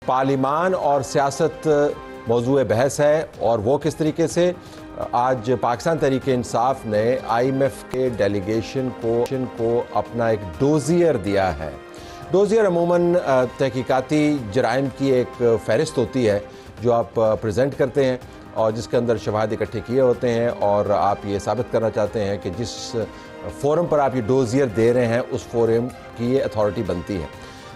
پارلیمان اور سیاست موضوع بحث ہے، اور وہ کس طریقے سے آج پاکستان تحریک انصاف نے آئی ایم ایف کے ڈیلیگیشن کو اپنا ایک ڈوزیئر دیا ہے۔ ڈوزیئر عموماً تحقیقاتی جرائم کی ایک فہرست ہوتی ہے جو آپ پریزنٹ کرتے ہیں اور جس کے اندر شواہد اکٹھے کیے ہوتے ہیں، اور آپ یہ ثابت کرنا چاہتے ہیں کہ جس فورم پر آپ یہ ڈوزیئر دے رہے ہیں اس فورم کی یہ اتھارٹی بنتی ہے۔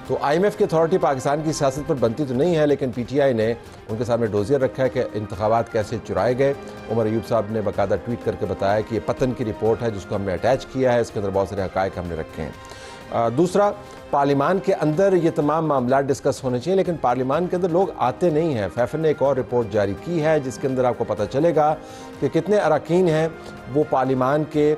تو آئی ایم ایف کی اتھارٹی پاکستان کی سیاست پر بنتی تو نہیں ہے، لیکن پی ٹی آئی نے ان کے سامنے ڈوزیئر رکھا ہے کہ انتخابات کیسے چرائے گئے۔ عمر ایوب صاحب نے باقاعدہ ٹویٹ کر کے بتایا کہ یہ پتن کی رپورٹ ہے جس کو ہم نے اٹیچ کیا ہے، اس کے اندر بہت سارے حقائق ہم نے رکھے ہیں۔ دوسرا، پارلیمان کے اندر یہ تمام معاملات ڈسکس ہونے چاہیے، لیکن پارلیمان کے اندر لوگ آتے نہیں ہیں۔ فیفن نے ایک اور رپورٹ جاری کی ہے جس کے اندر آپ کو پتہ چلے گا کہ کتنے اراکین ہیں وہ پارلیمان کے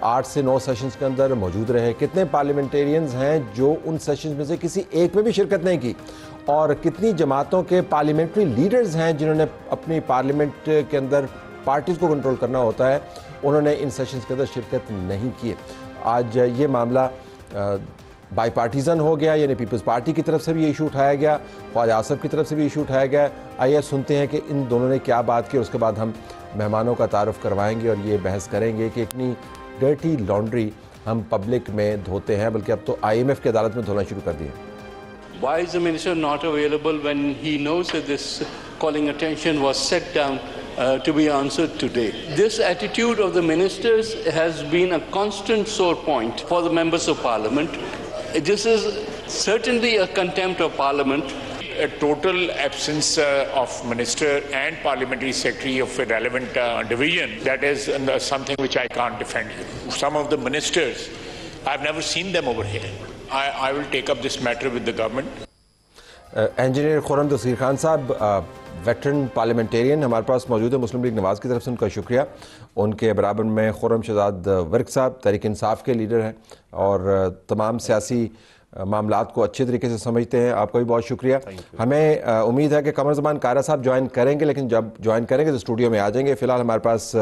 8 سے 9 سیشنز کے اندر موجود رہے، کتنے پارلیمنٹیرینز ہیں جو ان سیشنز میں سے کسی ایک میں بھی شرکت نہیں کی، اور کتنی جماعتوں کے پارلیمنٹری لیڈرز ہیں جنہوں نے اپنی پارلیمنٹ کے اندر پارٹیز کو کنٹرول کرنا ہوتا ہے، انہوں نے ان سیشنز کے اندر شرکت نہیں کی۔ آج یہ معاملہ بائی پارٹیزن ہو گیا، یعنی پیپلز پارٹی کی طرف سے بھی یہ ایشو اٹھایا گیا، خواجہ آصف کی طرف سے بھی ایشو اٹھایا گیا۔ آئیے سنتے ہیں کہ ان دونوں نے کیا بات کی، اور اس کے بعد ہم مہمانوں کا تعارف کروائیں گے اور یہ بحث کریں گے کہ اتنی ڈرٹی لانڈری ہم پبلک میں دھوتے ہیں، بلکہ اب تو آئی ایم ایف کی عدالت میں دھونا شروع کر دیے۔ Why is the minister not available when he knows that this calling attention was set down to be answered today? This attitude of the ministers has been a constant sore point for the members of parliament. This is certainly a contempt of parliament. A total absence of minister and parliamentary secretary of a relevant division, that is something which I can't defend. Some of the ministers, I've never seen them over here. I will take up this matter with the government. Engineer Khurram Taskheer Khan صاحب veteran parliamentarian ہمارے پاس موجود ہے، مسلم league نواز کی طرف سے ان کا شکریہ۔ ان کے برابر میں خرم شہزاد ورک صاحب تحریک انصاف کے لیڈر ہیں اور تمام سیاسی معاملات کو اچھے طریقے سے سمجھتے ہیں، آپ کا بھی بہت شکریہ۔ ہمیں امید ہے کہ قمر زمان کارا صاحب جوائن کریں گے، لیکن جب جوائن کریں گے تو اسٹوڈیو میں آ جائیں گے۔ فی الحال ہمارے پاس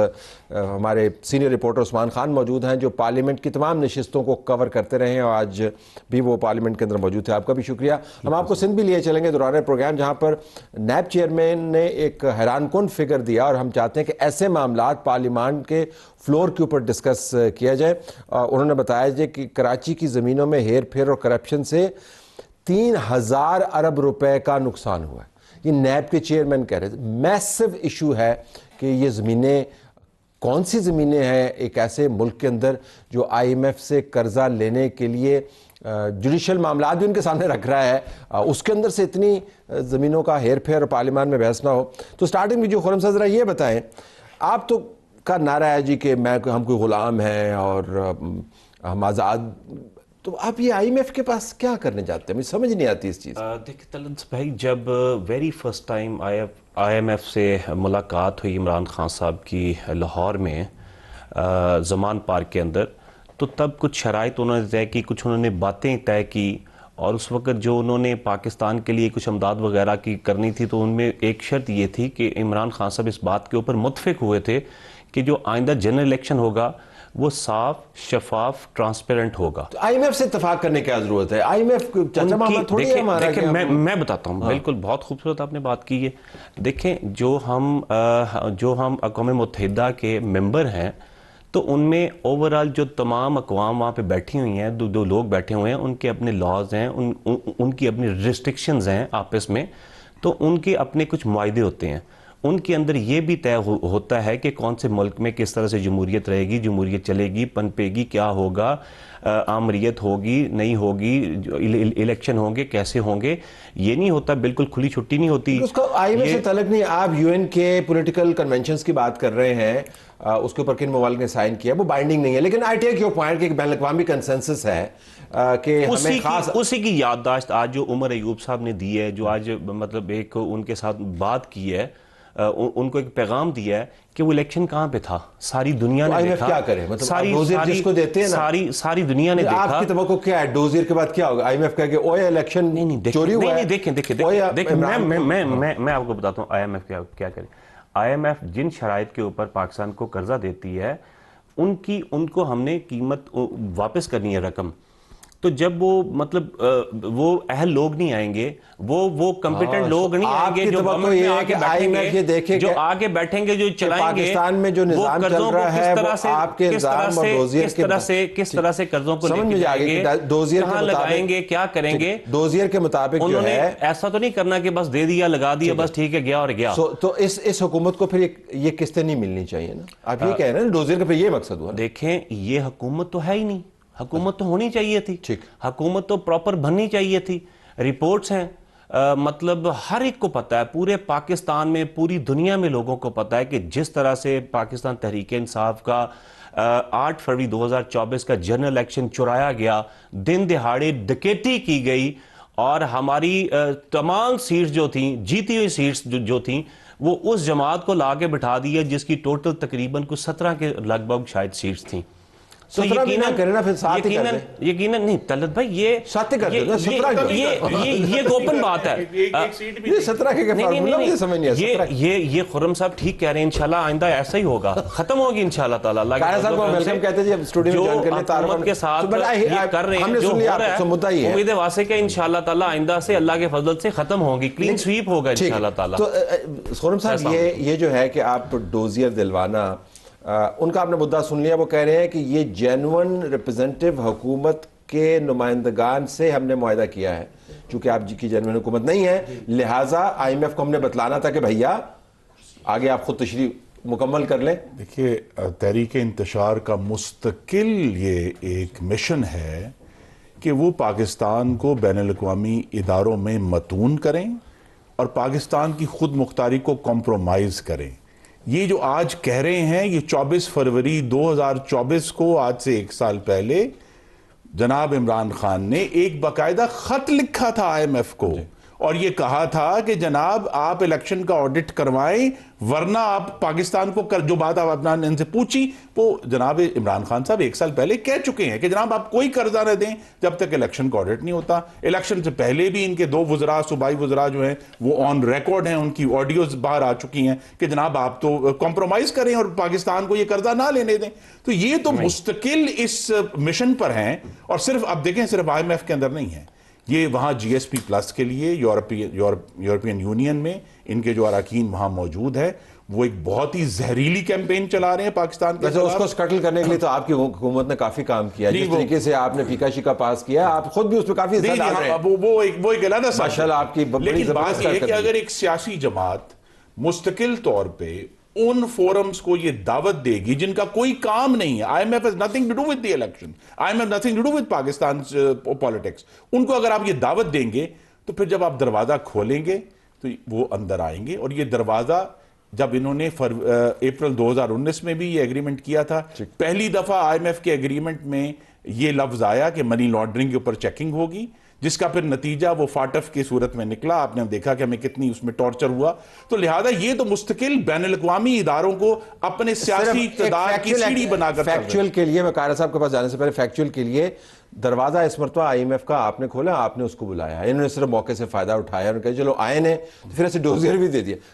ہمارے سینئر رپورٹر عثمان خان موجود ہیں جو پارلیمنٹ کی تمام نشستوں کو کور کرتے رہے ہیں، اور آج بھی وہ پارلیمنٹ کے اندر موجود تھے، آپ کا بھی شکریہ۔ ہم آپ کو سندھ بھی لیے چلیں گے دوران پروگرام، جہاں پر نیب چیئرمین نے ایک حیران کن فگر دیا، اور ہم چاہتے ہیں کہ ایسے معاملات پارلیمان کے فلور کے اوپر ڈسکس کیا جائے۔ انہوں نے بتایا جائے کہ کراچی کی زمینوں میں ہیر پھیر اور کرپشن سے 3000 ارب روپے کا نقصان ہوا ہے۔ یہ نیب کے چیئرمین کہہ رہے تھے، میسو ایشو ہے کہ یہ زمینیں کون سی زمینیں ہیں ایک ایسے ملک کے اندر جو آئی ایم ایف سے قرضہ لینے کے لیے جوڈیشل معاملات بھی ان کے سامنے رکھ رہا ہے، اس کے اندر سے اتنی زمینوں کا ہیر پھیر اور پارلیمان میں بحث نہ ہو۔ تو سٹارٹنگ میں جو خرم صاحب ذرا یہ بتائیں، آپ تو کا نعرہ ہے جی کہ ہم کوئی غلام ہیں اور ہم آزاد، تو آپ یہ آئی ایم ایف کے پاس کیا کرنے جاتے ہیں؟ مجھے سمجھ نہیں آتی اس چیز۔ دیکھیں طلنس بھائی، جب very first time I M F سے ملاقات ہوئی عمران خان صاحب کی لاہور میں زمان پارک کے اندر، تو تب کچھ شرائط انہوں نے طے کی، کچھ انہوں نے باتیں طے کی، اور اس وقت جو انہوں نے پاکستان کے لیے کچھ امداد وغیرہ کی کرنی تھی، تو ان میں ایک شرط یہ تھی کہ عمران خان صاحب اس بات کے اوپر متفق ہوئے تھے کہ جو آئندہ جنرل الیکشن ہوگا وہ صاف، شفاف، ٹرانسپیرنٹ ہوگا۔ تو آئی ایم ایف سے اتفاق کرنے کی ضرورت ہے؟ آئی ایم ایف چاچا ماما تھوڑی ہے ہمارا۔ دیکھیں میں بتاتا ہوں، بالکل بہت خوبصورت آپ نے بات کی ہے۔ دیکھیں جو ہم اقوام متحدہ کے ممبر ہیں، تو ان میں اوورال جو تمام اقوام وہاں پہ بیٹھی ہوئی ہیں، دو لوگ بیٹھے ہوئے ہیں، ان کے اپنے لاز ہیں، ان کی اپنی ریسٹرکشنز ہیں آپس میں، تو ان کے اپنے کچھ معاہدے ہوتے ہیں۔ ان کے اندر یہ بھی طے ہوتا ہے کہ کون سے ملک میں کس طرح سے جمہوریت رہے گی، جمہوریت چلے گی، پنپے گی، کیا ہوگا، آمریت ہوگی نہیں ہوگی، الیکشن ہوں گے کیسے ہوں گے۔ یہ نہیں ہوتا، بالکل کھلی چھٹی نہیں ہوتی۔ اس کو آئی ایم ایف سے تعلق نہیں۔ آپ یو این کے پولیٹیکل کنونشنز کی بات کر رہے ہیں، اس کے اوپر کن ممالک نے سائن کیا، وہ بائنڈنگ نہیں ہے، لیکن آئی ٹیک یور پوائنٹ کہ ایک بین الاقوامی کنسنسس ہے کہ ہمیں خاص اسی کی یادداشت آج جو عمر ایوب صاحب نے دی ہے، جو آج مطلب ایک ان کے ساتھ بات کی ہے، ان کو ایک پیغام دیا ہے کہ وہ الیکشن کہاں پہ تھا، ساری دنیا نے دیکھا۔ کیا کرے؟ ساری دنیا نے دیکھا۔ آپ کی توقع کیا ہے؟ ڈوزیر کے بعد کیا ہوگا؟ آئی ایم ایف کہے کہ اویا الیکشن چوری ہوا ہے۔ دیکھیں میں آپ کو بتاتا ہوں آئی ایم ایف کیا کرے۔ آئی ایم ایف جن شرائط کے اوپر پاکستان کو قرضہ دیتی ہے، ان کو ہم نے قیمت واپس کرنی ہے، رقم تو جب وہ مطلب وہ اہل لوگ نہیں آئیں گے, وہ کمپیٹنٹ لوگ نہیں آئیں گے جو گورنمنٹ میں آگے بیٹھیں گے, جو آگے بیٹھیں گے, جو چلائیں گے پاکستان میں جو نظام چل رہا ہے وہ آپ کے الزام اور ڈوزیر کس طرح سے قرضوں کو لے کے جائیں گے, کہاں لگائیں گے, کیا کریں گے. ڈوزیر کے مطابق انہوں نے ایسا تو نہیں کرنا کہ بس دے دیا, لگا دیا, بس ٹھیک ہے, گیا اور گیا. تو اس حکومت کو پھر یہ قسطیں نہیں ملنی چاہیے نا, آپ یہ کہہ رہے ہیں ڈوزیر کا پھر یہ مقصد ہوا. دیکھیں یہ حکومت تو ہے ہی نہیں, حکومت تو ہونی چاہیے تھی, حکومت تو پراپر بننی چاہیے تھی. رپورٹس ہیں, مطلب ہر ایک کو پتا ہے, پورے پاکستان میں, پوری دنیا میں لوگوں کو پتا ہے کہ جس طرح سے پاکستان تحریک انصاف کا 8 فروری 2024 کا جنرل الیکشن چرایا گیا, دن دہاڑے ڈکیتی کی گئی, اور ہماری تمام سیٹس جو تھیں, جیتی ہوئی سیٹس جو تھیں, وہ اس جماعت کو لا کے بٹھا دیا جس کی ٹوٹل تقریباً کچھ 17 کے لگ بھگ شاید سیٹس تھیں. تو یقیناً نہیں طلعت بھائی, یہ اوپن بات ہے. یہ خرم صاحب ٹھیک کہہ رہے ہیں, انشاءاللہ آئندہ ایسا ہی ہوگا, ختم ہوگی انشاءاللہ تعالیٰ. جو حکومت کے ساتھ یہ کر رہے ہیں, جو ہو رہا ہے, امید واسع کہ انشاءاللہ تعالیٰ آئندہ سے اللہ کے فضل سے ختم ہوگی, کلین سویپ ہوگا انشاءاللہ تعالیٰ. تو خرم صاحب یہ جو ہے کہ آپ ڈوزیر دلوانا, ان کا آپ نے مدعا سن لیا, وہ کہہ رہے ہیں کہ یہ جینون ریپرزینٹیو حکومت کے نمائندگان سے ہم نے معاہدہ کیا ہے, چونکہ آپ کی جینون حکومت نہیں ہے, لہٰذا آئی ایم ایف کو ہم نے بتلانا تھا کہ بھیا آگے آپ خود تشریح مکمل کر لیں. دیکھیے, تحریک انتشار کا مستقل یہ ایک مشن ہے کہ وہ پاکستان کو بین الاقوامی اداروں میں متون کریں اور پاکستان کی خود مختاری کو کمپرومائز کریں. یہ جو آج کہہ رہے ہیں, یہ 24 فروری 2024 کو, آج سے 1 سال پہلے, جناب عمران خان نے ایک باقاعدہ خط لکھا تھا آئی ایم ایف کو, اور یہ کہا تھا کہ جناب آپ الیکشن کا آڈٹ کروائیں, ورنہ آپ پاکستان کو جو بات آپ نے ان سے پوچھی, وہ جناب عمران خان صاحب 1 سال پہلے کہہ چکے ہیں کہ جناب آپ کوئی قرضہ نہ دیں جب تک الیکشن کا آڈٹ نہیں ہوتا. الیکشن سے پہلے بھی ان کے 2 وزراء, صوبائی وزراء جو ہیں وہ آن ریکارڈ ہیں, ان کی آڈیوز باہر آ چکی ہیں کہ جناب آپ تو کمپرومائز کریں اور پاکستان کو یہ قرضہ نہ لینے دیں. تو یہ تو مستقل اس مشن پر ہیں, اور صرف اب دیکھیں صرف آئی ایم ایف کے اندر نہیں ہے, یہ وہاں جی ایس پی پلس کے لیے یورپین یونین میں ان کے جو اراکین وہاں موجود ہے, وہ ایک بہت ہی زہریلی کیمپین چلا رہے ہیں پاکستان کے. اس کو سکٹل کرنے کے لیے تو آپ کی حکومت نے کافی کام کیا, جس طریقے سے آپ نے پیکا شیکا پاس کیا, آپ خود بھی اس پہ کافی حصہ ڈال رہے ہیں. وہ ایک علیحدہ سا ماشاءاللہ آپ کی بڑی لیکن بات یہ ہے کہ اگر ایک سیاسی جماعت مستقل طور پہ ان فورمز کو یہ دعوت دے گی جن کا کوئی کام نہیں ہے, I M F has nothing to do with the election, I M F nothing to do with Pakistan's politics, ان کو اگر آپ یہ دعوت دیں گے تو پھر جب آپ دروازہ کھولیں گے تو وہ اندر آئیں گے. اور یہ دروازہ جب انہوں نے اپریل 2019 میں بھی یہ ایگریمنٹ کیا تھا, پہلی دفعہ آئی ایم ایف کے ایگریمنٹ میں یہ لفظ آیا کہ منی لانڈرنگ کے اوپر چیکنگ ہوگی, جس کا پھر نتیجہ وہ فاٹف کی صورت میں نکلا. آپ نے دیکھا کہ ہمیں کتنی اس میں ٹارچر ہوا. تو لہذا یہ تو مستقل بین الاقوامی اداروں کو اپنے سیاسی اقتدار کی سیڑھی بنا کر فیکچول کے لیے, میں قاہرہ صاحب کے پاس جانے سے پہلے فیکچول کے لیے, دروازہ اس مرتبہ آئی ایم ایف کا آپ نے کھولا, آپ نے اس کو بلایا, انہوں نے صرف موقع سے فائدہ اٹھایا اور کہا چلو آئے نے تو پھر ایسے ڈوزیر بھی دے دیا.